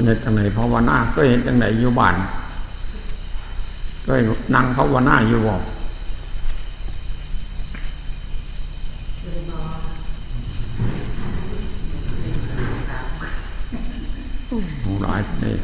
เห็นจังไหนภาวนาก็เห็นจังไหนอยู่บ้านก็นั่งภาวนาอยู่บ่หลายนี่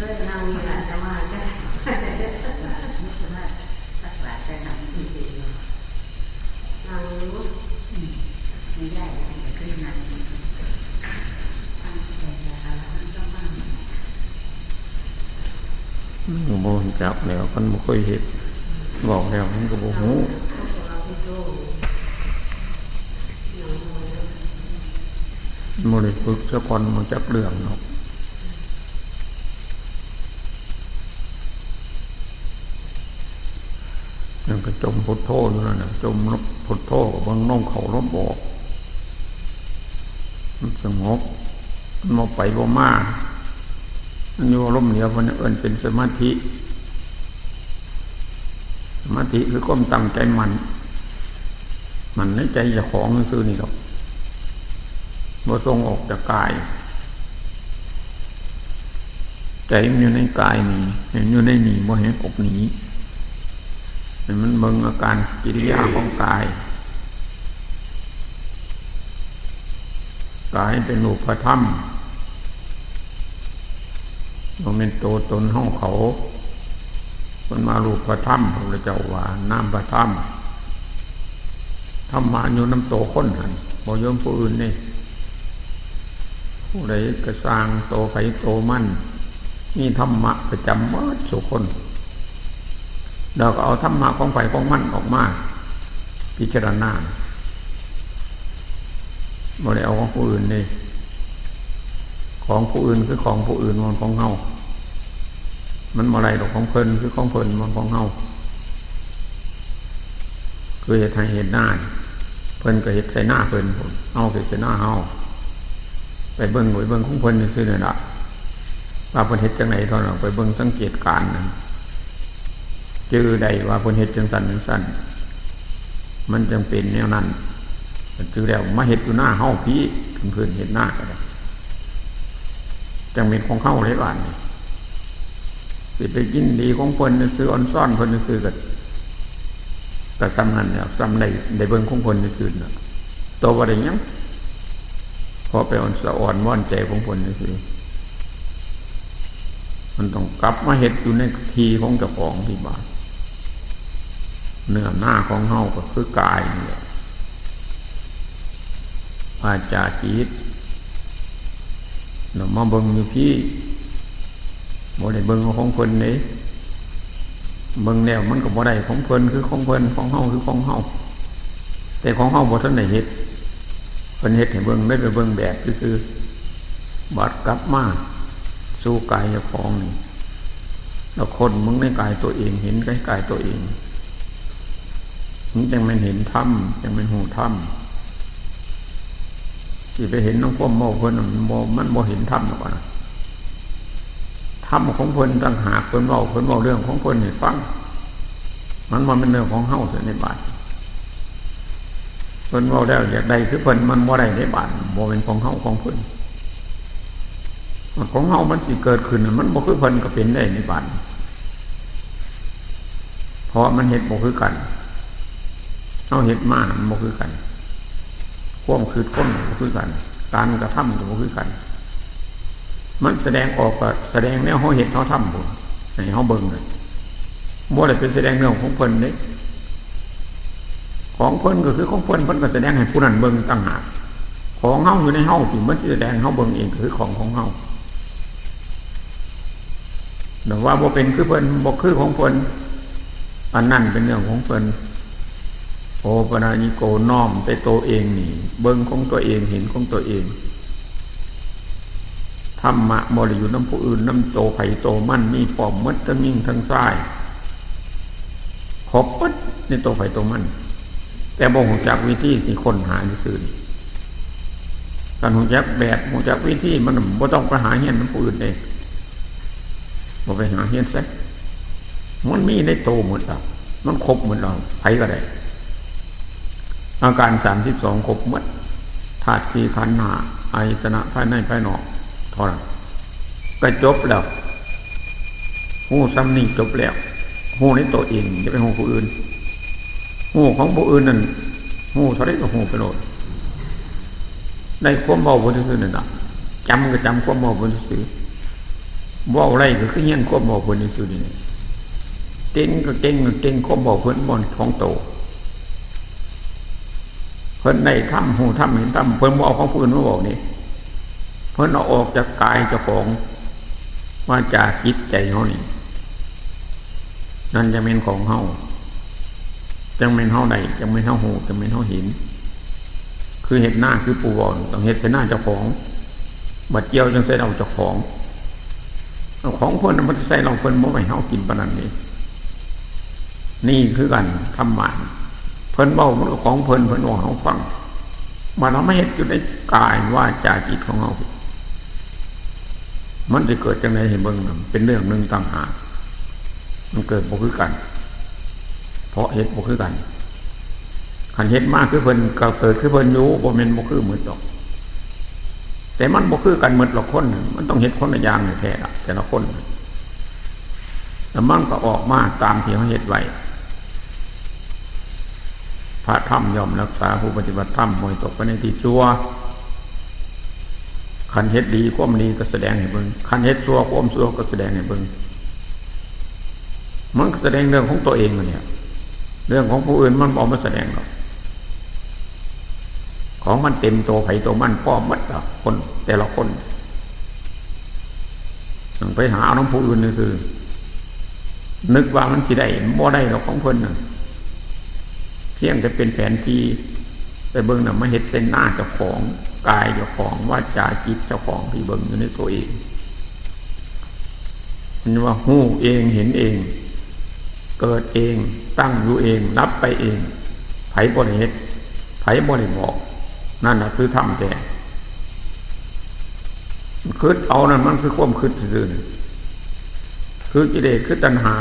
มันบ่จับแล้วมันบ่เคยเห็นบอกแล้วมันก็บ่ฮู้บ่ได้ฝึกซะก่อนมันจักเรื่องเนาะยังก็จมพุทโธอยู่นั่นน่ะจมพุทโธก็เบิ่งน้องเขาลบออกมันสงบมันบ่ไปบ่มามันอยู่ลมเหลียวมันเอิ้นเป็นสมาธิสมาธิคือความตั้งใจมันในใจเจ้าของซื่อนี่หรอกบ่ส่งออกจากกายใจมันอยู่ในกายนี่เห็นอยู่ในนี่บ่เห็นออกหนีมันเบิ่งอาการกิริยาของกายเป็นรูปธรรมมันเป็นตัวตนของเขามันมารูปธรรมพระเจ้าว่านามธรรมธรรมะอยู่น้ำโตคนหันบ่ยอมผู้อื่นนี่ผู้ใดกระสร้างโตไผโตมั่นนี่ธรรมะประจำหมดสุคนเราก็เอาธรรมะของไผของมั่นออกมาพิจารณาบ่ได้เอาของผู้อื่นนี่ของผู้อื่นคือของผู้อื่นมันของเฮามันบ่ได้ดอกของเพิ่นคือของเพิ่นมันของเฮาคือเฮ็ดให้เห็นหน้าเพิ่นก็เฮ็ดใส่หน้าเพิ่นเฮาก็เฮ็ดใส่หน้าเฮาไปเบิ่งของเพิ่นซื่อๆนั่นล่ะว่าเพิ่นเฮ็ดจังได๋ตอนนั้นไปเบิ่งสังเกตการณ์นั่นจื้อได้ว่าเพิ่นเฮ็ดจังซั่นมันจังเป็นแนวนั้นจื้อแล้วมาเฮ็ดอยู่หน้าเฮาพี่เพิ่นเฮ็ดหน้าก็ได้จังเป็นของเฮาเลยบาดนี้สิไปกินดีของเพิ่นซื้ออ่อนซ่อนเพิ่นซื้อก็ซ้ำนั้นเนี่ยซ้ำได้เบิ่งของเพิ่นซื่อๆน่ะโตบ่ได้หยังพอไปอ่อนสะอ่อนม่อนใจของเพิ่นซื่อมันต้องกลับมาเฮ็ดอยู่ในทีของเจ้าของที่บ้านเนื้อหน้าของเฮาก็คือกายนี่แหละวาจาจิตเรามาเบิ่งอยู่พี่บ่ได้เบิ่งของเพิ่นนี่เบิ่งแล้วมันก็บ่ได้ของเพิ่นคือของเพิ่นของเฮาคือของเฮาแต่ของเฮาบ่ทันได้เฮ็ดเพิ่นเฮ็ดให้เบิ่งได้ไปเบิ่งแบบซื่อๆบัดกลับมาสู่กายเจ้าของนี่แล้วคนมึงในกายตัวเองเห็นกายตัวเองมันจังมันเห็นธรรมจังมันหูธรรมสิไปเห็นน้องความเมาเพิ่นมันบ่เห็นธรรมหรอกนะธรรมของเพิ่นต่างหากเพิ่นเว้าเรื่องของเพิ่นให้ฟังมันบ่เป็นเรื่องของเฮาซะในบาดเพิ่นเว้าแล้วอยากได้คือเพิ่นมันบ่ได้ในบาดบ่เป็นของเฮาของเพิ่นของเฮามันสิเกิดขึ้นมันบ่คือเพิ่นก็เป็นได้ในบาดเพราะมันเฮ็ดบ่คือกันเฮาเฮ็ดมามันบ่คือกันความคือคนก็คือกันการกระทำก็คือกันมันแสดงออกก็แสดงแนวเฮาเฮ็ดเฮาทำบ่ให้เฮาเบิ่งเลยบ่ได้เป็นแสดงเรื่องของเพิ่นเด้ของเพิ่นก็คือของเพิ่นก็แสดงให้ผู้นั้นเบิ่งต่างหากของเฮาอยู่ในเฮาที่มันแสดงเฮาเบิ่งเองคือของเฮาแต่ว่าบ่เป็นคือเพิ่นบ่คือของเพิ่นอันนั้นเป็นเรื่องของเพิ่นโอปนาญิโกน้อมแต่ตัวเองนี่เบิ่งของตัวเองเห็นของตัวเองธรรมะบ่ได้อยู่นำผู้อื่นนำโตไผโตมันมีพร้อมหมดทั้งยิ่งทั้งซ้ายครบหมดในตัวไผตัวมันแต่บ่ฮู้จักวิธีที่ค้นหาซื่อๆการฮู้จักแบบฮู้จักวิธีมันบ่ต้องไปหาเฮียนนำผู้อื่นเด้บ่ไปหาเฮียนซะมันมีในโตหมดแล้วมันครบหมดแล้วไผก็ได้อาการ32ครบหมดธาตุ4ขันธ์5อายตนะภายในภายนอกเท่านั้น ก็จบแล้วหูซ้ำนี่จบแล้วหูในตัวเองจะเป็นหูผู้อื่นหูของผู้อื่นนั่นหูเท่าไรก็หูไปโลดได้ความเบาบนซื่อนั่นน่ะจำก็จำความเบาบนซื่อเบาอะไรก็คือเงี้ยความเบาบนซื่อนี่เก่งก็เก่งความเบาเพิ่นบนของโตเพิ่นได้ทำหูทำเห็นทำเพิ่นเอาของผู้อื่นมาบอกนี่เพิ่นเอาออกจากกายเจ้าของว่าจากจิตใจเขานี่นั่นจะเป็นของเฮาจังเป็นเฮาใดจังเป็นเฮาหูจังเป็นเฮาเห็นคือเห็ดหน้าคือปูบอลต้องเห็ดใส่หน้าเจ้าของบัดเจียวจังใส่เราเจ้าของเอาของเพิ่นมันใส่เราเพิ่นบ่ให้เฮากินปานนั้นนี่คือกันธรรมะเพิ่นเว้ามันของเพิ่นว่าเฮาฟังมันเราไม่เห็นอยู่ในกายว่าจาจิตของเฮามันจะเกิดจังได๋ให้เบิ่งเป็นเรื่องนึงต่างหากมันเกิดบ่คือกันเพราะเฮ็ดบ่คือกันคันเฮ็ดมากคือเพิ่นก็เกิดคือเพิ่นอยู่บ่แม่นบ่คือหมดดอกแต่มันบ่คือกันหมดหรอกคนมันต้องเฮ็ดคนละอย่างแท้ๆล่ะแต่ละคนแล้วมันก็ออกมาตามที่เฮาเฮ็ดไว้พระธรรมย่อมรักษาผู้ปฏิบัติธรรมบ่ให้ตกไปในที่ชั่วคันเฮ็ดดีความดีก็แสดงให้เบิ่งคันเฮ็ดชั่วความชั่วก็แสดงให้เบิ่งมันแสดงเรื่องของตัวเองเนี่ยเรื่องของผู้อื่นมันบ่มาแสดงหรอกของมันเต็มตัวไผตัวมันป้อมหมดละคนแต่ละคนไปหาเอาน้ำผู้อื่นนี่คือนึกว่ามันสิได้บ่ได้หรอกของเพิ่นน่ะเพียงแต่เป็นแผนที่ไปเบิ่งน่ะมาเฮ็ดเป็นหน้าเจ้าของกายเจ้าของวาจาจิตเจ้าของที่เบิ่งอยู่ในตัวเองมันว่าฮู้เองเห็นเองเกิดเองตั้งอยู่เองรับไปเองไผบ่ได้เฮ็ดไผบ่ได้บอกนั่นน่ะคือธรรมแท้คิดเอานั่นมันคือความคิดซื่อๆคือกิเลสคือตัณหา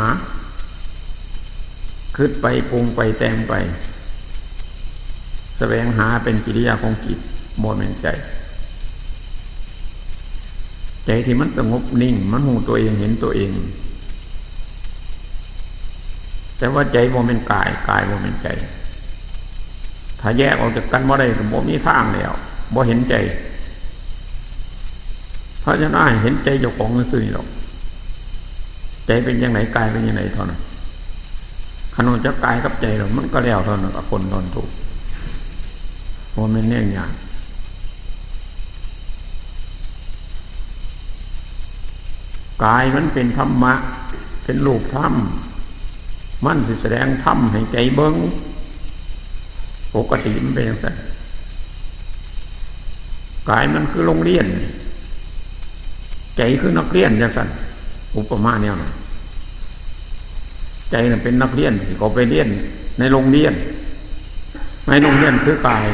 คิดไปปรุงไปแต่งไปแสวงหาเป็นกิริยาของจิตบ่แม่นใจใจที่มันสงบนิ่งมันรู้ตัวเองเห็นตัวเองแต่ว่าใจบ่แม่นกายกายบ่แม่นใจถ้าแยกออกจากกันบ่ได้ก็บ่มีทางแล้วบ่เห็นใจเพราะฉะนั้นเห็นใจเจ้าของซื่อๆนี่หรอกใจเป็นยังไงกายเป็นยังไงเท่านั้นขนมจะกายกับใจหรอกมันก็แล้วเท่านั้นกับคนนอนถูกบ่แม่นแน่อย่างกายมันเป็นธรรมะเป็นรูปธรรมมันสิแสดงธรรมให้ใจเบิ่งปกติมันเป็นอย่างไรกายมันคือโรงเรียนใจคือนักเรียนอย่างไรอุปมาเนี่ยนะใจน่ะเป็นนักเรียนที่เขาไปเรียนในโรงเรียนในโรงเรียนคือกาย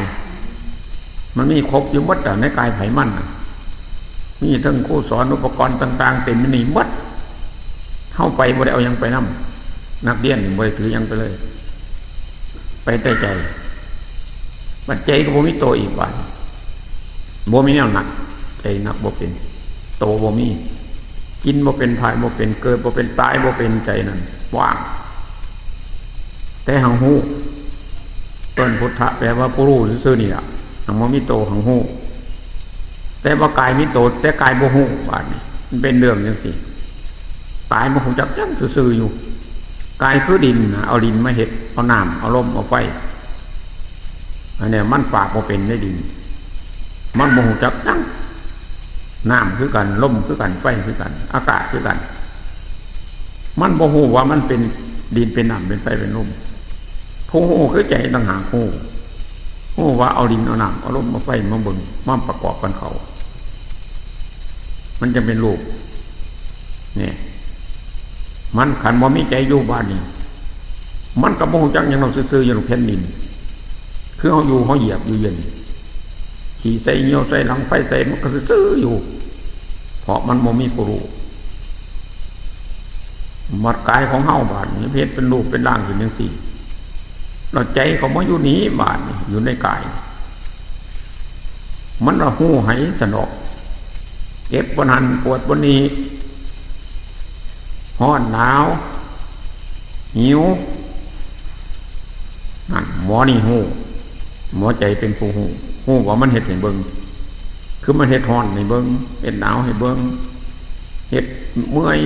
มันมีครบอยู่หมดแต่ในกายไผมันมีทั้งครูสอนอุปกรณ์ต่างๆเต็มนี่หมดเข้าไปบ่ได้เอายังไปนำนักเรียนบ่ได้ถือยังไปเลยไปแต่ใจบัดใจก็บ่มีโตอีกว่าบ่มีแนวหนักใจหนักบ่เป็นโตบ่มีกินบ่เป็นภายบ่เป็นเกิดบ่เป็นตายบ่เป็นใจนั่นว่างแต่หังหูต้นพุทธะแปลว่าผู้รู้ซื่อๆนี่ล่ะหังบ่มีโตหังหูแต่ว่ากายมีโตแต่กายบ่ฮู้ว่านี่มันเป็นเรื่องจังซี่กายมันคงจักจังซื่อๆอยู่กายคือดินนะเอาดินมาเฮ็ดเอาน้ำเอาลมเอาไฟอันนี้มันฝากบ่เป็นในดินมันบ่ฮู้จักจังน้ำคือกันลมคือกันไฟคือกันอากาศคือกันมันบ่ฮู้ว่ามันเป็นดินเป็นน้ำเป็นไฟเป็นลมผู้ฮู้คือใจต่างหากฮู้ว่าเอาดินเอาน้ำเอาลมเอาไฟมาเบิ่งมาประกอบกันเขามันจะเป็นรูปนี่มันขันบ่มีใจอยู่บ้านนี่มันก็บ่ฮู้จักหยังเราซื่อๆอยู่แผ่นดินคือเฮาอยู่เฮาเหยียบอยู่เย็นขี่ใส่เหี่ยวใส่หลังไฟใส่มันก็ซื่อๆอยู่เพราะมันบ่มีผู้รู้มัดกายของเฮาบาดนี้เพชรเป็นรูปเป็นร่างอยู่จังซี่เราใจเขาบ่อยู่นี้บาดนี่อยู่ในกายมันว่าฮู้ให้สนอก เก็บบนหันปวดบนนี้ร้อนหนาวหิวนั่นหมอนี่หูหมอใจเป็นผู้หูว่ามันเฮ็ดให้เบิ่งคือมันเฮ็ดร้อนให้เบิ่งเฮ็ดหนาวให้เบิ่งเฮ็ดเมื่อย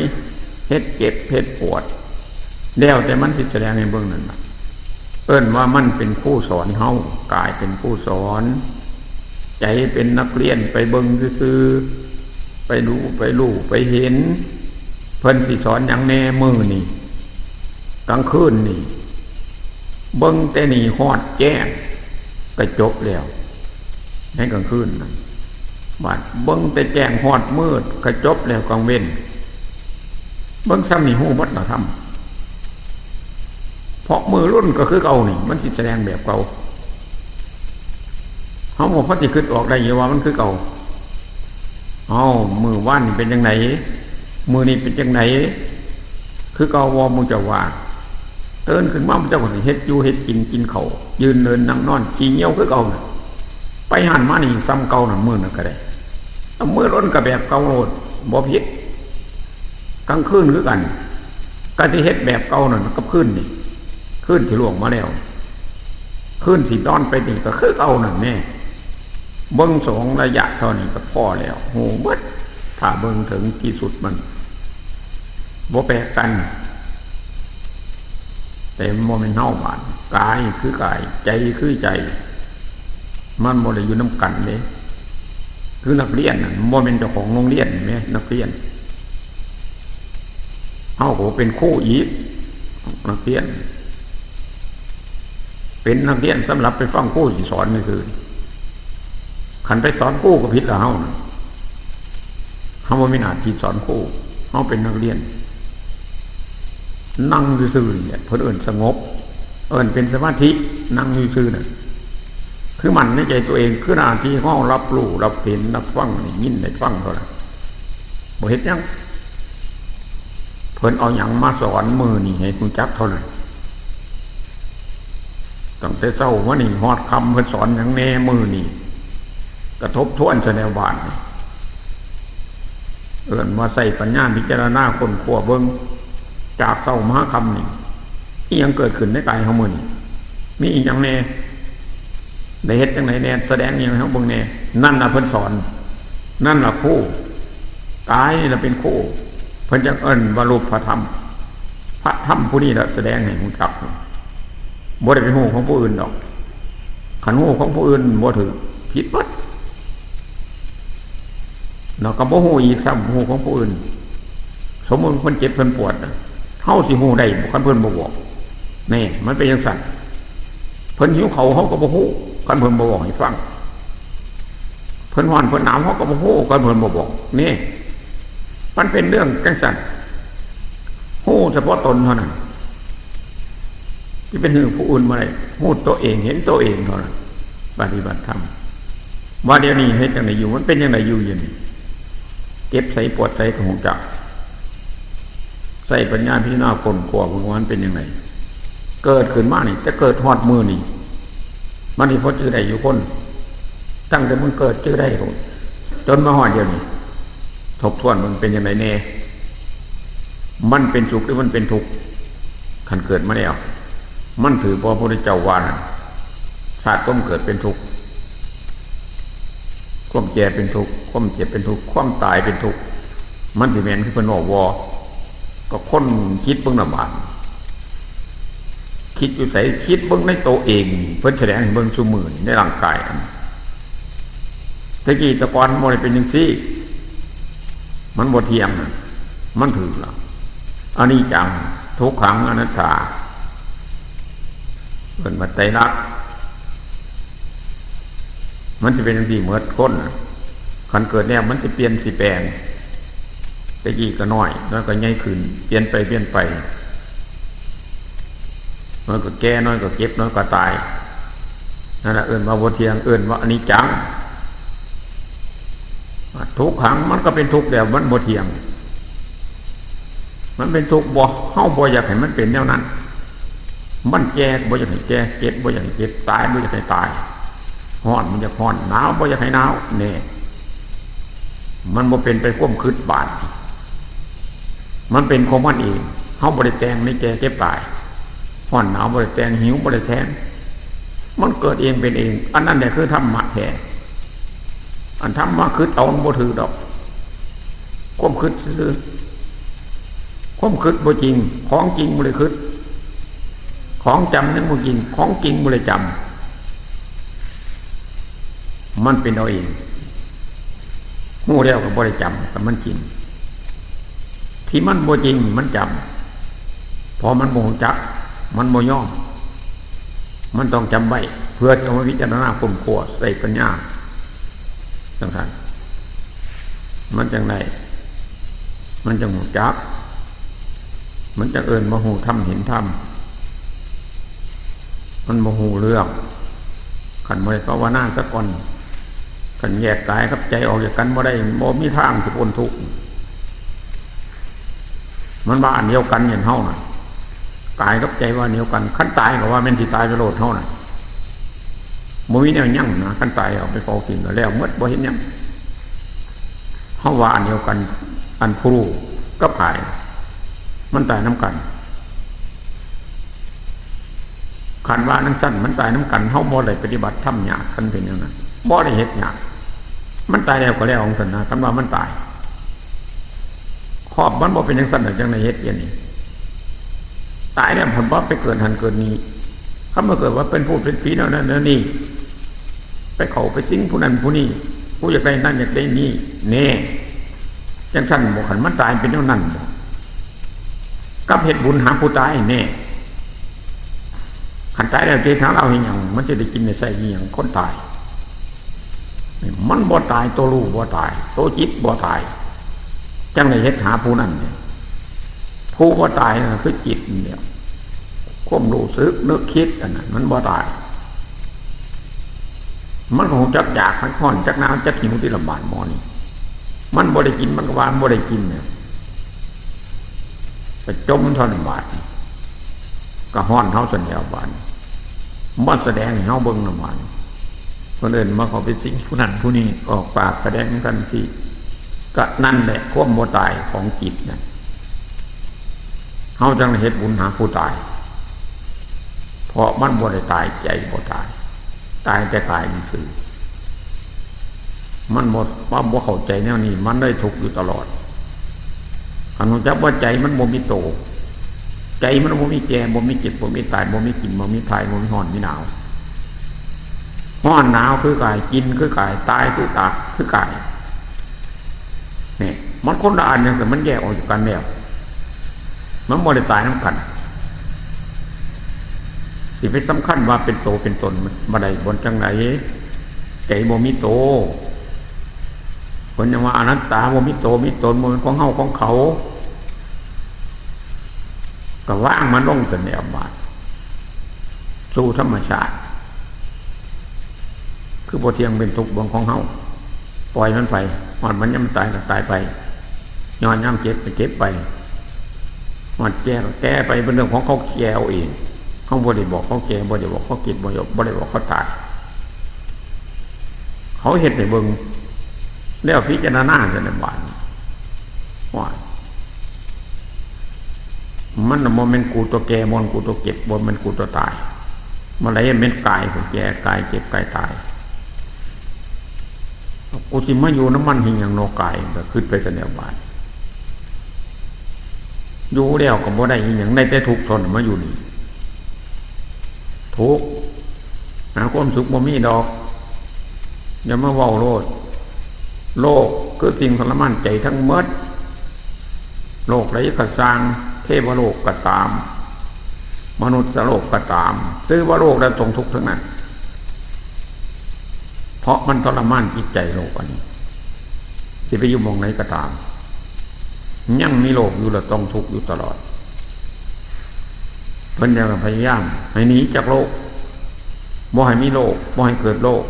เฮ็ดเจ็บเฮ็ดปวดแล้วแต่มันสิแสดงให้เบิ่งนั่นน่ะเอิ้นว่ามันเป็นผู้สอนเฮากายเป็นผู้สอนใจเป็นนักเรียนไปเบิ่งซื่อๆไปดูไปรู้ไปเห็นเพิ่นสิสอนหยังแน่มื้อนี่กลางคืนนี่เบิ่งแต่นี่ฮอดแจ้งก็จบแล้วในกลางคืนนั่นบัดเบิ่งแต่แจ้งฮอดมืดก็จบแล้วกลางเว้นเบิ่งซ้ำนี่ฮู้หมดแล้วทำเพราะมือรุ่นก็คือเก่านี่มันสิแสดงแบบเก่าเฮาบ่พอสิคิดออกได้อยู่ว่ามันคือเก่ามือว่านนี่เป็นจังไดมือนี่เป็นจังไดคือเก่าบ่มึงจะว่าตื่นขึ้นมามันเจ้าก็สิเฮ็ดอยู่เฮ็ดกินข้าวยืนเดินนั่งนอนขี้เหี่ยวคือเก่าน่ะไปหันมานี่ซ้ำเก่าน่ะมื้อนั้นก็ได้มื้อรุ่นก็แบบเก่าโลดบ่ผิดกลางคืนคือกันก็สิเฮ็ดแบบเก่านั่นกับคืนนี่คืนที่ล่วงมาแล้วคืนที่นอนไปนี่ก็คือเก่านั่นแน่เบิ่งสองระยะเท่านี้ก็พอแล้วโหเบิดถ้าเบิ่งถึงที่สุดมันบ่แปลกกันแต่บ่แม่นเฮาบาดกายคือกายใจคือใจมันบ่ได้อยู่นำกันเด้คือนักเรียนน่ะบ่แม่นเจ้าของโรงเรียนแม่นักเรียนเฮาก็เป็นครูอีกนักเรียนเป็นนักเรียนสำหรับไปฟังครูสิสอนนี่คือคันไปสอนครูก็ผิดแล้วเฮาน่ะเฮาบ่มีหน้าที่สอนครูเฮาเป็นนักเรียนนั่งซื่อๆเนี่ยเพิ่นเอิ้นสงบเอิ้นเป็นสมาธินั่งซื่อๆน่ะคือมันในใจตัวเองคือหน้าที่เฮารับรู้รับเห็นรับฟังนี่ยินได้ฟังเท่านั้นบ่เฮ็ดหยังเพิ่นเอาหยังมาสอนมื้อนี่ให้รู้จักเท่านั้นตั้งแต่เช้ามานี่ฮอดค่ำเพิ่นสอนหยังแน่มื้อนี่กระทบทวนซะแนวบ้านเอิ้นว่าใส่ปัญญาพิจารณาค้นคว้าเบิ่งจากเช้ามาค่ำนี่อีหยังเกิดขึ้นในกายเฮามื้อนี่มีอีหยังแน่ได้เฮ็ดจังไดแน่แสดงหยังให้เฮาเบิ่งแน่นั่นน่ะเพิ่นสอนนั่นล่ะครูกายนี่ล่ะเป็นครูเพิ่นจังเอิ้นว่ารูปพระธรรมพระธรรมผู้นี้ล่ะแสดงให้รู้จักบ่ได้เป็นฮู้ของผู้อื่นดอกคันฮู้ของผู้อื่นบ่ถูกผิดหมดแล้วก็บ่ฮู้อีกซ้ำฮู้ของผู้อื่นสมมุติคนเจ็บเพิ่นปวดเฮาสิฮู้ได้คันเพิ่นบ่บอกแน่มันเป็นจังซั่นเพิ่นหิวข้าวเฮาก็บ่ฮู้คันเพิ่นบ่บอกให้ฟังเพิ่นร้อนเพิ่นหนาวเฮาก็บ่ฮู้คันเพิ่นบ่บอกนี่มันเป็นเรื่องจังซั่นฮู้เฉพาะตนเท่านั้นที่เป็นหูผู้อื่นมาได้ฮู้ตัวเองเห็นตัวเองเท่านั้นปฏิบัติธรรมว่าเดี๋ยวนี้เฮ็ดจังไดอยู่มันเป็นจังไดอยู่อย่างนี้เก็บใส่ปวดใส่ของจักใส่ปัญญาพิจารณาคนกลัวของมันเป็นยังไงเกิดขึ้นมานี่จะเกิดฮอดมือนี่มันนี่พอจื้อได้อยู่คนตั้งแต่มึงเกิดจื้อได้จนมาฮอดเดี๋ยวนี้ทบทวนมันเป็นยังไงแน่มันเป็นสุขหรือมันเป็นทุกข์คันเกิดมาแล้วมันถือพระพุทธเจ้าว่านั่นชาติความเกิดเป็นทุกข์ความแก่เป็นทุกข์ความเจ็บเป็นทุกข์ความตายเป็นทุกข์มันสิแม่นคือเพิ่นบอกว่าก็คนคิดเบิ่งน่ะบาดคิดอยู่ไสคิดเบิ่งในตัวเองเพิ่นแสดงให้เบิ่งซุมื้อในร่างกายแต่กี้แต่ก่อนบ่ได้เป็นจังซี่มันบ่เที่ยงมันถือล่ะอนิจจังทุกขังอนัตตาเป็นปัจจัยรักมันจะเป็นอย่างที่เหมือนคนคันเกิดเนี่ยมันจะเปลี่ยนสิแปลงแต่กี้ก็น้อยแล้วก็ใหญ่ขึ้นเปลี่ยนไปน้อยก็แก่น้อยก็เก็บน้อยก็ตายนั่นแหละเอิ้นว่าบ่เที่ยงเอิ้นว่าอนิจจังทุกขังมันก็เป็นทุกข์แล้วมันบ่เที่ยงมันเป็นทุกข์บ่เฮาบ่อยากให้มันเป็นแนวนั้นมันแก่บ่อยากให้แก่เจ็บบ่อยากให้เจ็บตายบ่อยากให้ตายร้อนมันจะร้อนหนาวบ่อยากให้หนาวนี่ มันบ่เป็นไปความคิดบาดมันเป็นของมันเองเฮาบ่ได้แต่งในแก่เก็บตายร้อนหนาวบ่ได้แต่งหิวบ่ได้แทนมันเกิดเองเป็นเองอันนั้นแหละคือธรรมะแท้อันธรรมะคือเอาบ่ถือดอกความคิดซื่อความคิดบ่จริงของจริงบ่ได้คิดของจำนั่นบ่จริงของจริงบ่ได้จำมันเป็นเอาเองฮู้แล้วก็บ่ได้จำแต่มันจริงที่มันบ่จริงมันจำพอมันบ่รู้จักมันบ่ยอมมันต้องจำไว้เพื่อจะมาพิจารณาค้นคว้าใส่ปัญญาจังซั่นมันจังได๋มันจังรู้จักมันจะเอิ้นบ่ฮู้ธรรมเห็นธรรมมันบ่ฮู้เรื่องคันบ่ได้ภาวนาซะก่อนคันแยกกายกับใจออกจากกันบ่ได้บ่มีทางสิพ้นทุกข์มันว่าอันเดียวกันอย่างเฮาน่ะกายกับใจว่าอันเดียวกันคันตายก็ว่าแม่นสิตายไปโลดเฮาน่ะบ่มีแนวยั่งนะคันตายเอาไปเฝ้ากินก็แล้วหมดบ่เห็นหยังเฮาว่าอันเดียวกันอันผู้รู้กับกายมันตายน้ำกันคันว่านั่งสั้นมันตายน้ำกันเฮาบ่ได้ปฏิบัติธรรมยากคันเป็นอย่างนั้นบ่ได้เฮ็ดยากมันตายแล้วก็แล้วของซั่นนะคันว่ามันตายครอบมันบ่เป็นจังซั่นจังได๋เฮ็ดอย่างนี้ตายแล้วผลบ่ไปเกิดหันเกิดนี้ถ้ามาเกิดว่าเป็นผู้เป็นผีนั่นนั่นนี่ไปเข้าไปสิงผู้นั้นผู้นี้ผู้อยากได้นั่นอยากได้นี่แน่จังซั่นบ่คันมันตายเป็นเท่านั้นบ่กับเฮ็ดบุญหาผู้ตายแน่คันตายแล้วสิทางเราเฮ็ดหยังมันจะได้กินได้ใช้อีหยังคนตายมันบ่ตายตัวรู้บ่ตายตัวจิตบ่ตายจังได๋เฮ็ดหาผู้นั้นเนี่ยผู้บ่ตายน่ะคือจิตนี่แหละความรู้สึกนึกคิดอันนั้นมันบ่ตายมันคงจักอยากทั้งค่อนจักหนาวจักหิวที่ลำบากหมอนี่มันบ่ได้กินมันก็ว่าบ่ได้กินเนี่ยไปจมทนบาดก็ฮ้อนเฮาซั่นแล้วบาดบ่แสดงให้เฮาเบิ่งนำบาดคนอื่นมาเขาไปสิงผู้นั้นผู้นี้ออกปากแสดงกันสิก็นั่นแหละความบ่ตายของจิตนั่นเฮาจังเฮ็ดบุญหาผู้ตายเพราะมันบ่ได้ตายใจบ่ตายตายแต่กายมันคือมันหมดว่าบ่เข้าใจแนวนี้มันได้ทุกข์อยู่ตลอดคันรู้จักว่าใจมันบ่มีโตใจมันบ่มีแก่บ่มีเจ็บบ่มีตายบ่มีกินบ่มีทายบ่มีร้อนมีหนาวร้อนหนาวคือกายกินคือกายตายคือกายนี่มันคนละอันเนี่ยแต่มันแยกออกจากกันแล้วมันบ่ได้ตายนำกันสิไปสำคัญว่าเป็นโตเป็นตนบ่ได้บนจังไหนใจบ่มีโตคนยังว่าอนัตตาบ่มีโตมีตนบ่เป็นของเฮาของเขาก็ว่างมันลงจนแนวบาดสู่ธรรมชาติคือบ่เที่ยงเป็นทุกข์บ่ของเฮาปล่อยมันไปมันยามตายก็ตายไปย้อนยามเจ็บก็เจ็บไปมันแก่ก็แก่ไปเป็นเรื่องของเขาแก่เอาเองเขาบ่ได้บอกเขาแก่บ่ได้บอกเขากินบ่ได้บอกเขาตายเขาเฮ็ดให้เบิ่งแล้วพิจารณาจังได๋บาดว่ามันบ่แม่นกูตัวแก่บ่กูตัวเก็บบ่แม่นกูตัวตายมันไหลแม่นกายผู้แก่กายเจ็บกายตายกูสิมาอยู่น้ำมันหิหยังโนกายก็ขึ้นไปจังได๋บาดอยู่แล้วก็บ่ได้อีหยังได้แต่ทุกข์ทนมาอยู่นี่ทุกข์หาความสุขบ่มีดอกอย่ามาเว้าโลดโลกคือสิ่งทรมานใจทั้งหมดโลกไหนก็สร้างเทวโลกก็ตามมนุษย์โลกก็ตามซื้อว่าโลกแล้วตรงทุกข์ทั้งนั้นเพราะมันทรมานจิตใจโลกอันนี้สิไปอยู่หม้องไหนก็ตามยังมีโลกอยู่แล้วต้องทุกข์อยู่ตลอดเพิ่นจะพยายามให้หนีจากโลกบ่ให้มีโลกบ่ให้เกิดโลก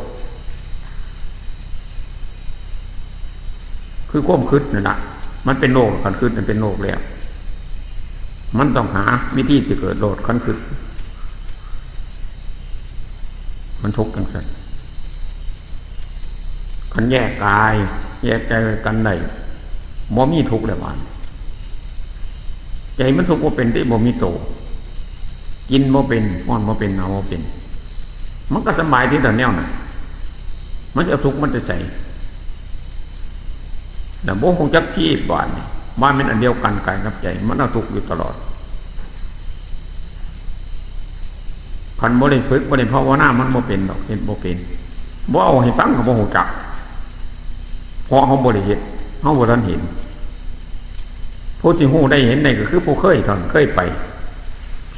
คือความคิดนั่นน่ะมันเป็นโลกคันคิดมันเป็นโลกแล้วมันต้องหาวิธีที่เกิดโลกคันคิดมันทุกข์จังซั่นคันแยกกาย แยกใจกันได้บ่มีทุกข์แล้วว่าใจมันทุกข์บ่เป็นที่บ่มีโตกินบ่เป็นป้อนบ่เป็นเอาบ่เป็นมันก็สบายที่แต่แนวน่ะมันจะทุกข์มันจะใจแต่บ่คงจักที่บ้านนี่บ้านเป็นอันเดียวกันกายกับใจมันเอาทุกข์อยู่ตลอดคันบ่ได้ฝึกบ่ได้ภาวนามันบ่เป็นดอกเฮ็ดบ่เป็นบ่เอาให้ฟังก็บ่ฮู้จักเพราะเฮาบ่ได้เฮ็ดเฮาบ่ทันเห็นผู้ที่ฮู้ได้เห็นได้ก็คือผู้เคยท่านเคยไป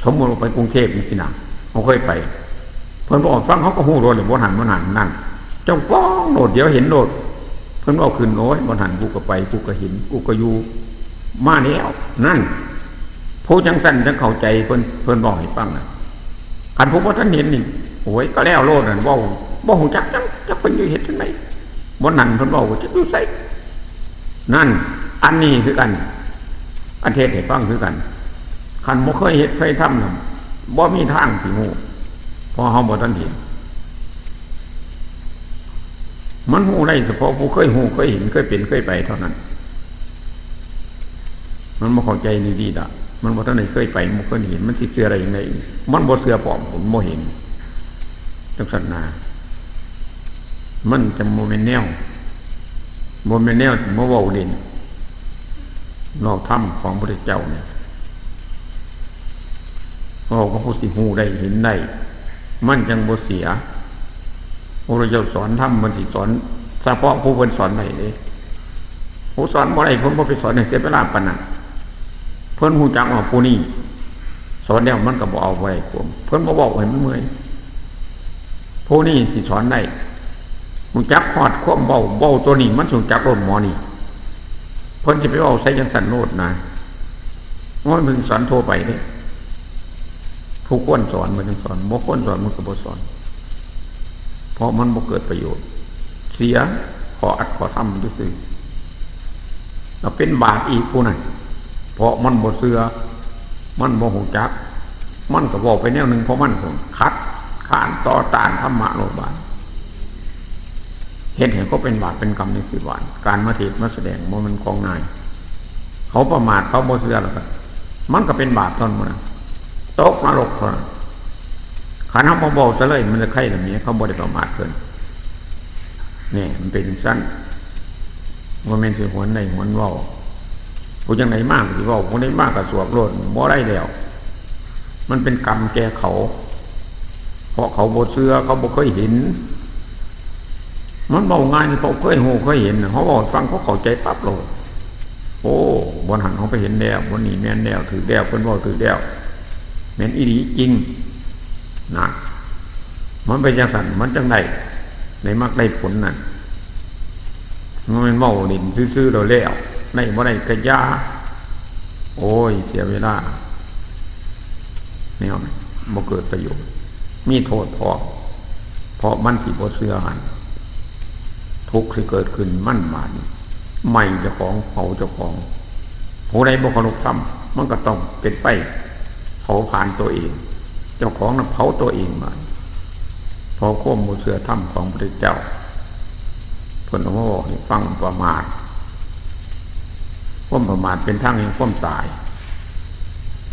สมมุติว่าไปกรุงเทพนี่สินะเฮาเคยไปเพิ่นบอกฟังเฮาก็ฮู้โดนบ่หันนั่นเจ้าป้องโดดเดี๋ยวเห็นโดดเพิ่นเอาขึ้นโอ้ยบ่หันกูก็ไปกูก็เห็นกูก็อยู่มาแล้วนั่นผู้จังซั่นจังเข้าใจเพิ่นบอกให้ฟังน่ะคันผู้บ่ทันเห็นนี่โอ้ยก็แล้วโลดนั่นเว้าบ่ฮู้จักจังเพิ่นอยู่เฮ็ดจังได๋บ่นั่นเพิ่นเว้าว่าจะอยู่ไสนั่นอันนี้คือกันอันเทศให้ฟังคือกันคันบ่เคยเฮ็ดเคยทำน่ะบ่มีทางสิฮู้เพราะเฮาบ่ทันเห็นมันฮู้ได้เฉพาะผู้เคยฮู้เคยเห็นเคยเป็นเคยไปเท่านั้นมันบ่เข้าใจนี่ดีล่ะมันบ่ทันได้เคยไปบ่เคยเห็นมันสิเชื่ออะไรยังไงมันบ่เชื่อพร้อมผมบ่เห็นจังซั่นน่ะมันจะบ่แม่นแนวบ่แม่นแนวที่มาเว้าเล่นนอกธรรมของพระพุทธเจ้าเนี่ยเพราะว่าผู้สิฮู้ได้เห็นได้มันจังบ่เสียพระพุทธเจ้าสอนธรรมมันสิสอนเฉพาะผู้เพิ่นสอนได้เด้ผู้สอนบ่ได้เพิ่นบ่ไปสอนให้เสียเวลาปานนั้นเพิ่นฮู้จักว่าผู้นี้สอนแล้วมันก็บ่เอาไว้ผมเพิ่นบ่บอกให้มันเมื่อยผู้นี้สิสอนได้ฮู้จักฮอดความเว้าตัวนี้มันฮู้จักรถหมอนี่เพิ่นสิไปเว้าใส่จังซั่นโลดนะมันมึงสอนโทรไปเด้ผู้ควรสอนมันจังสอนบ่ควรสอนมันก็บ่สอนเพราะมันบ่เกิดประโยชน์เสียขออัดขอทำซื่อๆแล้วเป็นบาปอีกผู้นั้นเพราะมันบ่เชื่อมันบ่ฮู้จักมันก็เว้าไปแนวนึงเพราะมันขัดข้านต่อต้านธรรมะโลดบาดเห็นก็เป็นบาปเป็นกรรมในสิวานการมาเทศน์มาแสดงบ่มันของง่ายเขาประมาทเขาบ่เชื่อแล้วก็มันก็เป็นบาปท่อนมันตกนรกท่อนขันเฮาบ่บอกซะเลยมันจะไข่แบบนี้เขาบ่ได้ประมาทเพิ่นนี่มันเป็นสั้นบ่แม่นสิหวนได้หวนเว้าผู้จังได๋มากสิเว้าผู้ใดมากก็สวบโลดบ่ได้แล้วมันเป็นกรรมแก่เขาเพราะเขาบ่เชื่อเขาบ่เคยเห็นมันเบาง่ายนี่เขาเคยหูเคยเห็นเขาบอกฟังเขาเข้าใจปั๊บโลดโอ้บนหันเขาไปเห็นแล้วบนนี้แม่นแล้วถือแล้วเพิ่นว่าถือแล้วแม่นอีหลีจริงนะมันเป็นจังซั่นมันจังได๋ในมักได้ผลนั่นมันเป็นเว้าดินซื่อๆแล้วได้บ่ได้กะยาโอ้ยเสียเวลาแนวนั้นบ่เกิดประโยชน์มีโทษเพราะมันสิบ่เชื่อหันทุกข์ที่เกิดขึ้นมั่นหมายใหม่เจ้าของเผาเจ้าของผู้ใดบ่เคารพธรรมมันก็ต้องเป็นไปเผาผ่านตัวเองเจ้าของน่ะเผาตัวเองมาพอความบ่เชื่อธรรมของพระพุทธเจ้าเพิ่นเอามาบอกให้ฟังประมาทความประมาทเป็นทางแห่งความตาย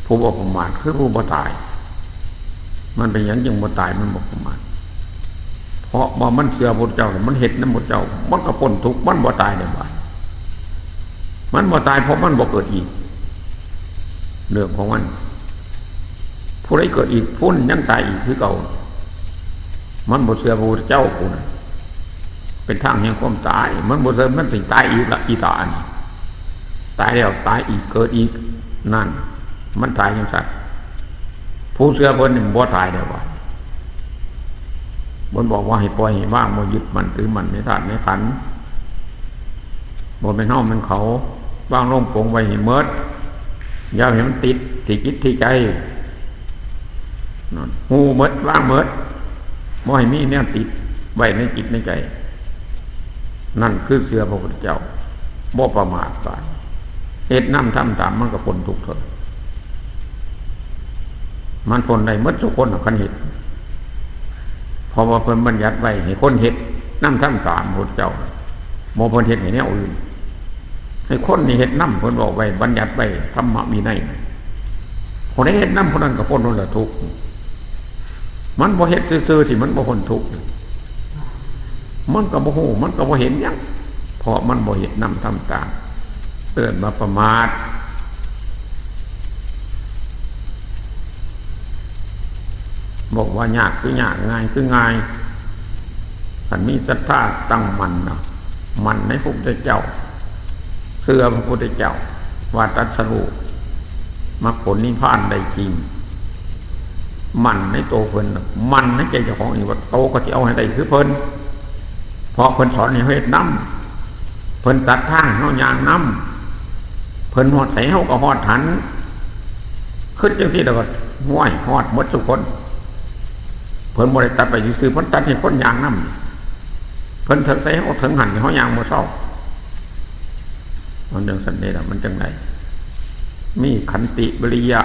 ผู้บ่ประมาทคือผู้บ่ตายมันเป็นหยังจึงบ่ตายมันบ่ประมาทเพราะว่ามันเชื่อพระเจ้ามันเห็นนำพระเจ้ามันก็พ้นทุกข์มันบ่ตายได้บ่มันบ่ตายเพราะมันบ่เกิดอีกเรื่องของมันผู้ใดเกิดอีกผู้นั้นยังตายอีกคือเก่ามันบ่เชื่อพระพุทธเจ้าผู้นั้นเป็นทางแห่งความตายมันบ่เชื่อมันสิตายอีกละอีตาอันตายแล้วตายอีกเกิดอีกนั่นมันตายจังซั่นผู้เชื่อเพิ่นนี่บ่ตายได้บ่บนบอกว่าให้ปล่อยให้ว่างบ่ยึดมันถือมันในธาตุในขันธ์บ่เป็นเฮาเป็นเขาว่างลงโปร่งไว้ให้หมดอย่าให้มันติดที่จิตที่ใจนั่นหูหมดว่างหมดบ่ให้มีแนวติดไว้ในจิตในใจนั่นคือเชื่อพระพุทธเจ้าบ่ประมาทกันเฮ็ดนำทำตามมันก็พ้นทุกข์เถิดมันพ้นได้หมดทุกคนคันเฮ็ดเพราะว่าเพิ่นบัญญัติไว้ให้คนเฮ็ดนำทำตามพระพุทธเจ้า โมเพิ่นเฮ็ดให้แนวอื่นให้คนนี่เฮ็ดนำเพิ่นบอกไว้บัญญัติไว้ธรรมะมีในคนได้เฮ็ดนำคนนั้นก็พ้นนั่นแหละทุกข์มันบ่เฮ็ดซื่อๆที่มันบ่พ้นทุกข์มันก็บ่ฮู้มันก็บ่เห็นหยังเพราะมันบ่เฮ็ดนำทำตามเอิ้นว่าประมาทบอกว่ายากคือยากง่ายคือง่ายท่านมีศรัทธาตั้งมั่นนะมั่นในพระพุทธเจ้าเชื่อพระพุทธเจ้าว่าตรัสรู้มรรคผลนิพพานได้จริงมั่นในตัวเพิ่นมั่นในใจเจ้าของอีกว่าโตก็จะเอาให้ได้คือเพิ่นเพราะเพิ่นสอนให้เฮ็ดนำเพิ่นตัดทางเฮาย่างนำเพิ่นฮอดใส่เฮาก็ฮอดหันขึ้นจังซี่แล้วก็ห้วยฮอดหมดทุกคนเพิ่นบ่ได้ตัดไปซื่อๆเพิ่นตัดให้คนย่างนำเพิ่นถึงใส่เฮาถึงหันให้เฮาย่างบ่เศร้ามันจังซั่นนี่ล่ะมันจังได๋มีขันติวิริยะ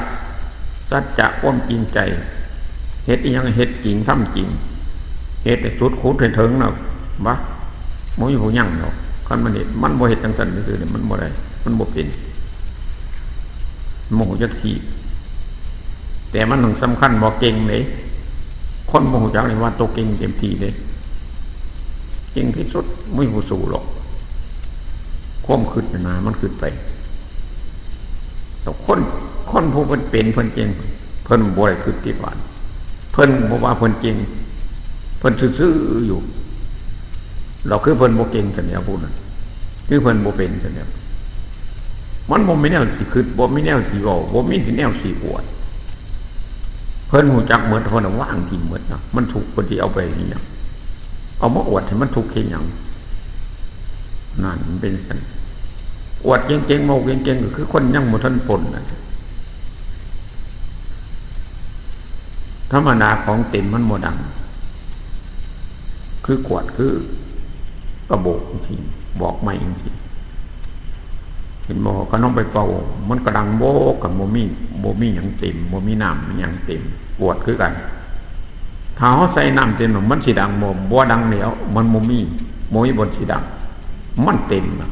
สัจจะความจริงใจเฮ็ดอีหยังเฮ็ดจริงทำจริงเฮ็ดให้สุดขุดให้ถึงน่ะบ่บ่มีผู้ยั่งดอกคันมันเฮ็ดมันบ่เฮ็ดจังซั่นซื่อๆนี่มันบ่ได้มันบ่เป็นโมโหจักทีแต่มันต้องสำคัญบ่เก่งเด้คนบ่ฮู้จักนี่ว่าตัวเก่งเต็มที่เด้เก่งที่สุดไม่ฮู้สู้หรอกความคิดน่ะมันคิดไปแต่คนผู้เพิ่นเป็นเพิ่นเก่งเพิ่นบ่ได้คิดที่ผ่านเพิ่นบ่ว่าเพิ่นเก่งเพิ่นซื่อๆอยู่เราคือเพิ่นบ่เก่งซั่นแหละพูดน่ะคือเพิ่นบ่เป็นซั่นแหละมันบ่มีแนวสิคิดบ่มีแนวสิเว้าบ่มีแนวสิอวดเพิ่นฮู้จักหมดเพิ่นว่างกินหมดนะมันถูกเพิ่นสิเอาไปนี่หยังเอามาอวดให้มันทุกข์เฮ็ดหยังนั่นมันเป็นซั่นอวดเก่งๆโมกเก่งๆก็คือคนยังบ่ทันพ้นน่ะธรรมดาของเต็มมันบ่ดังคือกวดคือกระโบกจริงบอกไม่จริงเห็นบ่ก็น้องไปเป่ามันก็ดังโบกกับบ่มีหยังเต็มบ่มีน้ำหยังเต็มกวดคือกันถ้าเฮาใส่น้ำเต็มมันสิดังบ่ดังแล้วมันบ่มีบ่สิดังมันเต็มน่ะ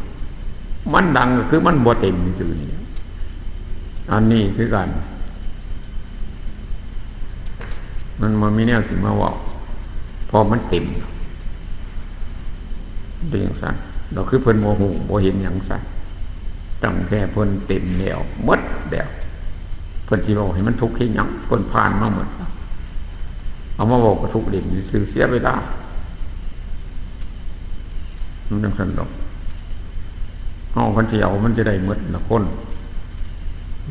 มันดังก็คือมันบ่เต็มซื่อนี่อันนี้คือกันมันมีแนวสิมาเว้าพอมันเต็มเป็นจังซั่นเราคือเพิ่นบ่ฮู้บ่เห็นหยังซะตั้งแค่เพิ่นเต็มแล้วหมดแล้วเพิ่นสิเว้าให้มันทุกข์เฮ็ดหยังเพิ่นผ่านมาหมดเอามาเว้าก็ทุกข์เล่นซื่อเสียเวลามันจังซั่นดอกเฮาคันสิเอามันจะได้หมดละคน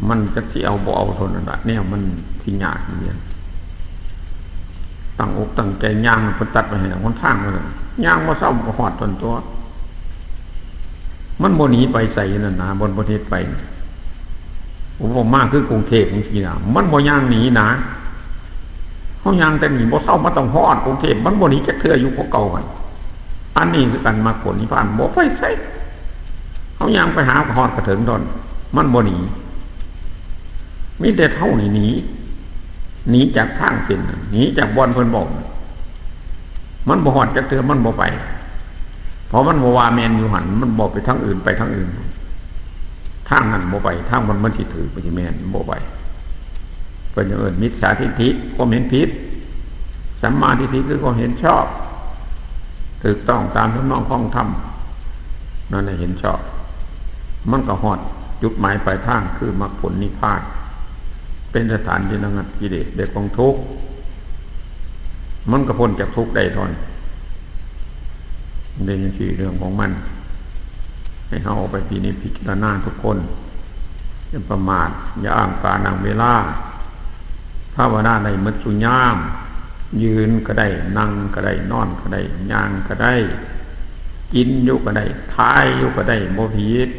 มันจักสิเอาบ่เอาเท่านั้นล่ะแนวมันสิยากอย่างนี้ตั้งอกตั้งใจย่างเพิ่นตัดไปให้หนทางนั่นย่างบ่เศร้าบ่ฮอดต้นตัวมันบ่หนีไปไสนั่นนะบนประเทศไปผมบอกมากคือกรุงเทพจังซี่น่ะมันบ่ย่างหนีนะเฮาย่างแต่หนีบ่เศร้ามาต้องฮอดกรุงเทพมันบ่หนีจักเทื่ออยู่กว่าเก่าหั่นอันนี้คือกันมรรคผลนิพพานบ่ไปไสเฮาย่างไปหาฮอดกระถึงดอนมันบ่หนีมีแต่เท่านี้หนีจากทางเส้นหนีจากบ่อนเพิ่นบอกมันบ่ฮอดจักเทื่อมันบ่ไปเพราะมันบ่ว่าแม่นอยู่หั่นมันบ่ไปทางอื่นไปทางอื่นทางนั้นบ่ไปทางมันสิถือไปสิแม่นบ่ไปเพิ่นเอิ้นมิจฉาทิฏฐิความเห็นผิดสัมมาทิฏฐิคือความเห็นชอบถูกต้องตามทำนองของธรรมนั่นแหละเห็นชอบมันก็ฮอดจุดหมายปลายทางคือมรรคผลนิพพานเป็นสถานที่ระงับกิเลสได้กองทุกข์มันก็พ้นจากทุกข์ได้ทอนเป็นอย่างที่เรื่องของมันให้เฮาเอาไปพิจารณาทุกคนอย่าประมาทอย่าอ้างปานังเวลาภาวนาในมัจจุญามยืนก็ได้นั่งก็ได้นอนก็ได้ย่างก็ได้กินอยู่ก็ได้ทายอยู่ก็ได้บ่ผิด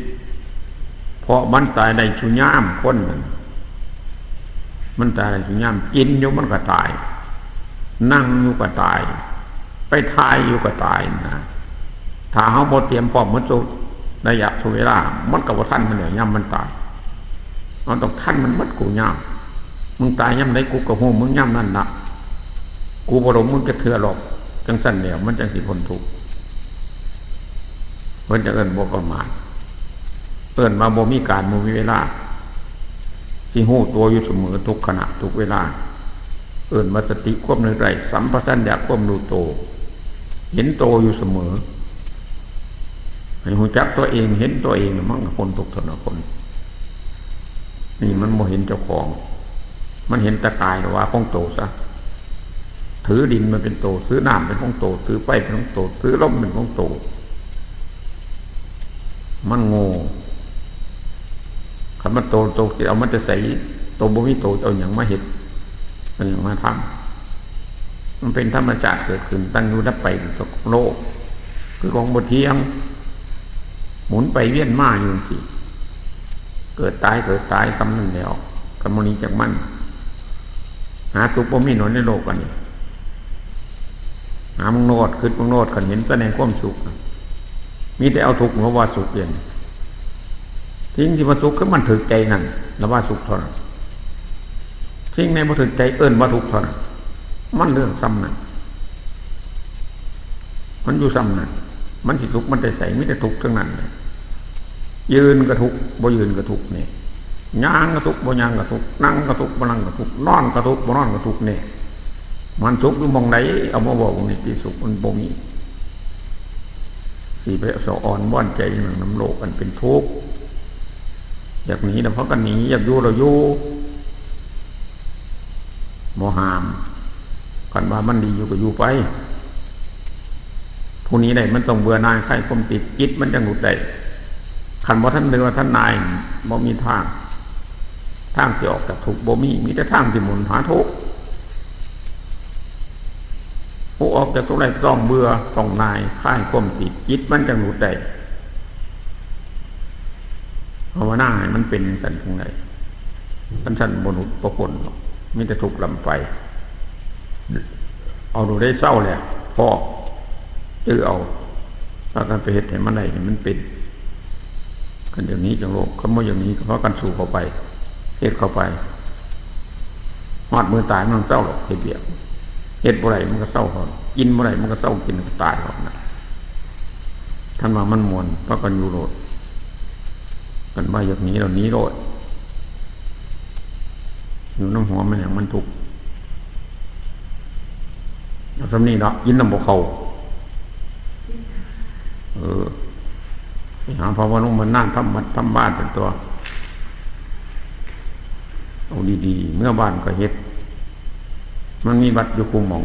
เพราะมันตายได้ชุญามคนมันตายได้ชุญามกินอยู่มันก็ตายนั่งอยู่ก็ตายไปทายอยู่ก็ตายนะถ้าเฮาบ่เตรียมพร้อมมันสุระยะทุเวลามันก็บ่ทันมันแล้วย่ำมันตายเอาต้องทันมันมัดกูย่ำมึงตายย่ำไหนกูก็ฮู้มึงย่ำนั่นน่ะกูบ่รู้มึงจะเทื่อหรอกจังซั่นแล้วมันจังสิพ้นทุกข์ เพิ่นจะเอิ้นบ่ประมาทเอิ้นมาบ่มีการบ่มีเวลาที่ฮู้ตัวอยู่เสมอทุกขณะทุกเวลาเอิ้นมาสติควบนึกได้สัมปชัญญะควบรู้โตเห็นโตอยู่เสมอให้รู้จักตัวเองเห็นตัวเองมั่งคนทุกทนคนนี่มันบ่เห็นเจ้าของมันเห็นแต่กายหรือว่าของโตซะถือดินมันเป็นโตถือน้ำเป็นของโตถือไฟเป็นของโตถือลมเป็นของโตมันโง่คันมันโตเอามันจะใส่โตบ่มีโตเอาอย่างมาเห็ดเอาอย่างมาทำมันเป็นธรรมชาติเกิดขึ้นตั้งอยู่ดับไปทุกโลกคือของบทเทียงหมุนไปเวียนมาอยู่สิเกิดตายคำนั้นแล้วคำนี้จากมันหาสุขบ่มีหนในโลกกันนี่หามึงโนดคือมึงโนดกันเห็นแสดงความสุขมีแต่เอาทุกข์มาว่าสุขเองทิ้งที่ว่าสุขคือมันถึกใจนั่นแล้วว่าสุขเท่านั้นทิ้งในบ่ถึกใจเอิ้นว่าทุกข์เท่านั้นมันเรื่องซ้ำนั่นมันอยู่ซ้ำนั่นมันสิทุกข์มันได้ใส่ไม่ได้ทุกข์ทั้งนั้นยืนก็ทุกข์บ่ยืนก็ทุกข์นี่ย่างก็ทุกข์บ่ย่างก็ทุกข์นั่งก็ทุกข์บ่นั่งก็ทุกข์นอนก็ทุกข์บ่นอนก็ทุกข์นี่มันทุกข์อยู่มองไหนเอามาบอกนี่ที่สุขมันบ่มีสิไปสะอ่อนว่อนใจอย่างน้ำโลกมันเป็นทุกข์อยากหนีแต่เพราะกันหนีอยากอยู่เราอยู่โมหามกันว่ามันดีอยู่ก็อยู่ไปผู้นี้ได้มันต้องเบื่อหน่ายใครความติดจิตมันจะหลุดได้ขันว่าท่านเรือท่านนายบ่มีทางที่ออกจากทุกข์บ่มีแต่ทางที่หมุนหาทุกข์ผู้ออกจากทุกข์ได้ต้องเบื่อต้องนายคลายความติดจิตมันจะหลุดได้ภาวนาให้มันเป็นสันทั้งไหนท่านบนุษย์ประพลมีแต่ทุกข์ลำไปเอาดูได้เศร้าแหละพ่อจื้อเอาถ้ากันไปเหตุเห็นมันไหนมันเป็นกันอย่างนี้จังโลกเขาไม่อย่างนี้เพราะกันสู่เข้าไปเหตุเข้าไปหอดมือตายมันเศร้าหรอกเหตุเบียดเหตุบ่ไรมันก็เศร้าหรอกกินบ่ไรมันก็เศร้ากินก็ตายหรอกนะท่านว่ามันมวนเพราะกันอยู่โลดกันว่าอย่างนี้เรานี้โลดอยู่น้ำหัวมันอย่างมันทุกข์เอาสำนี้เนาะยินน้ำบ่เขาหาภาวนามันนั่งทำมัดทำบ้านเป็นตัวเอาดีๆเมื่อบ้านก็เฮ็ดมันมีวัดอยู่กูมอง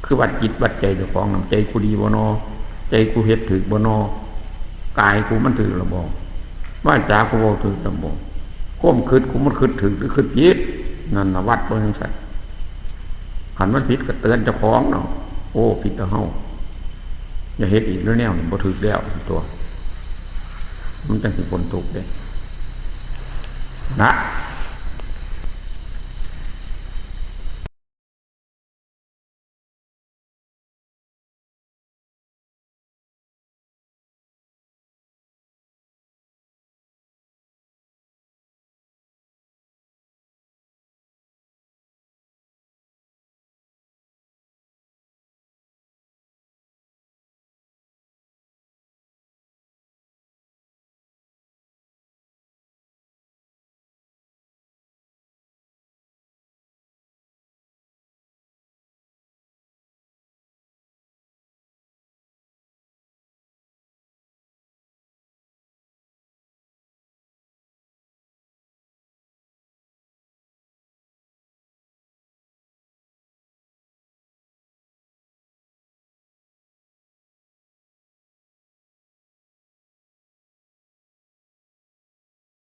คือวัดจิตวัดใจเจ้าของน้ำใจกูดีบ่นอใจกูเฮ็ดถือบ่นอกายกูมันถือระบว่าจากูบ่ถือระบก้มคืดกูมันคืดถือหรือคืดยิดนั่นน่ะวัดบ่ยังไงขันมันผิดก็เตือนเจ้าของเนาะโอ้ผิดต่อเฮาอย่าเฮ็ดอีกแล้วแนวนี่บ่ถือแล้วตัวมันจังสิพ้นทุกข์เด้นะ